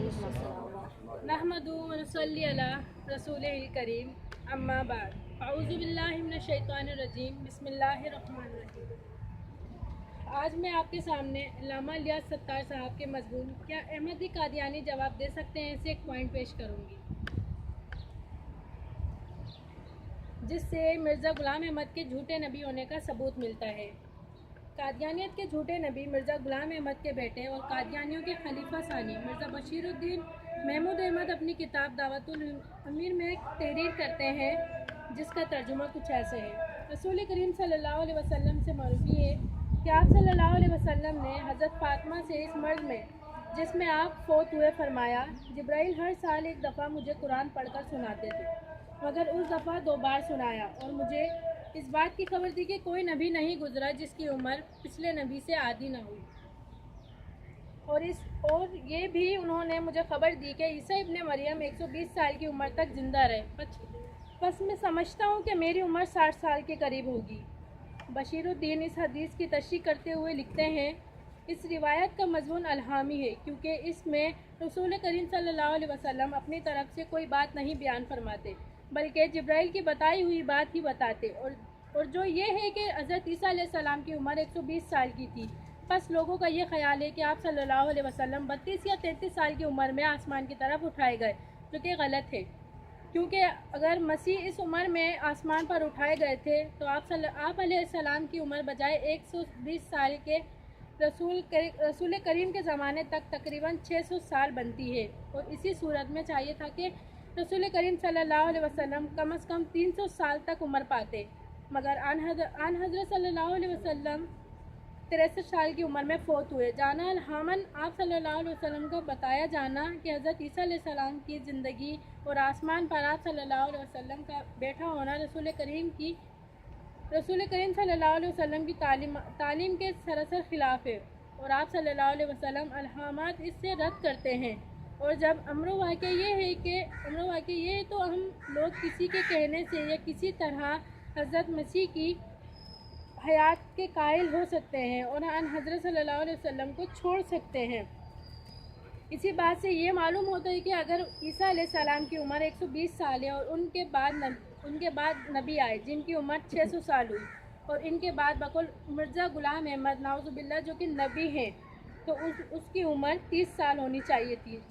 नहमदुहु व नसल्ली अला रसूलिल करीम अम्मा बाद अऊज़ु बिल्लाहि मिनश शैतानिर रजीम बिस्मिल्लाहिर रहमानिर रहीम। आज मैं आपके सामने अल्लामा इलियास सत्तार साहब के मज़मून क्या अहमदी कादियानी जवाब दे सकते हैं से एक पॉइंट पेश करूँगी, जिससे मिर्ज़ा ग़ुलाम अहमद के झूठे नबी होने का सबूत मिलता है। कादियानियत के झूठे नबी मिर्ज़ा ग़ुलाम अहमद के बेटे और कादियानियों के खलीफा सानी मिर्ज़ा बशीरुद्दीन महमूद अहमद अपनी किताब दावतुल अमीर में तहरीर करते हैं, जिसका तर्जुमा कुछ ऐसे है। रसूल करीम सल्लल्लाहु अलैहि वसल्लम से मरवी है कि आप सल्लल्लाहु अलैहि वसल्लम ने हज़रत फ़ातिमा से इस मर्ज़ में जिसमें आप फ़ौत हुए फरमाया, जिब्राइल हर साल एक दफ़ा मुझे कुरान पढ़कर सुनाते थे, मगर उस दफ़ा 2 बार सुनाया और मुझे इस बात की खबर दी कि कोई नबी नहीं गुजरा जिसकी उम्र पिछले नबी से आधी ना हुई। और ये भी उन्होंने मुझे खबर दी कि ईसा इब्ने मरियम 120 साल की उम्र तक ज़िंदा रहे। बस मैं समझता हूँ कि मेरी उम्र 60 साल के करीब होगी। बशीरुद्दीन इस हदीस की तशरीह करते हुए लिखते हैं, इस रिवायत का मज़मून अल्हामी है, क्योंकि इसमें रसूल करीम सल्लल्लाहु अलैहि वसल्लम अपनी तरफ से कोई बात नहीं बयान फरमाते, बल्कि जिब्राइल की बताई हुई बात ही बताते। और जो ये है कि हज़रत ईसा अलैहिस्सलाम की उम्र 120 साल की थी। बस लोगों का ये ख्याल है कि आप सल्लल्लाहु अलैहि वसल्लम 32 या 33 साल की उम्र में आसमान की तरफ उठाए गए, जो कि गलत है, क्योंकि अगर मसीह इस उम्र में आसमान पर उठाए गए थे तो आप अलैहिस्सलाम की उम्र बजाय 120 साल के रसूल करीम के ज़माने तक तकरीबन 600 साल बनती है। और इसी सूरत में चाहिए था कि रसूल करीम सल्लल्लाहु अलैहि वसल्लम कम अज़ कम 300 साल तक उम्र पाते, मगर आन हज़रत सल्लल्लाहु अलैहि वसल्लम 63 साल की उम्र में फ़ौत हुए। जाना अलहामन आप सल्लल्लाहु अलैहि वसल्लम का बताया जाना कि हज़रत ईसा अलैहिस्सलाम की ज़िंदगी और आसमान पर आप सल्लल्लाहु अलैहि वसल्लम का बैठा होना रसूल करीम सल्लल्लाहु अलैहि वसल्लम की तालीम के सरासर ख़िलाफ़ है, और आप सल्लल्लाहु अलैहि वसल्लम अलहामात इससे रद्द करते हैं। और जब अम्र वाक़या ये है तो हम लोग किसी के कहने से या किसी तरह हज़रत मसीह की हयात के कायल हो सकते हैं और हज़रत सल्लल्लाहु अलैहि वसल्लम को छोड़ सकते हैं। इसी बात से ये मालूम होता है कि अगर ईसा अलैहिस्सलाम की उम्र 120 साल है और उनके बाद नबी आए जिनकी उम्र 600 साल हुई, और इनके बाद बकौल मिर्ज़ा ग़ुलाम अहमद नाउज़ुबिल्लाह जो कि नबी हैं, तो उसकी उम्र 30 साल होनी चाहिए थी,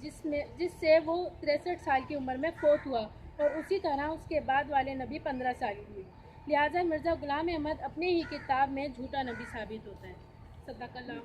जिससे वो 63 साल की उम्र में फ़ौत हुआ, और उसी तरह उसके बाद वाले नबी 15 साल की हुई। लिहाजा मिर्ज़ा ग़ुलाम अहमद अपनी ही किताब में झूठा नबी साबित होता है। सदक़ल्लाहु।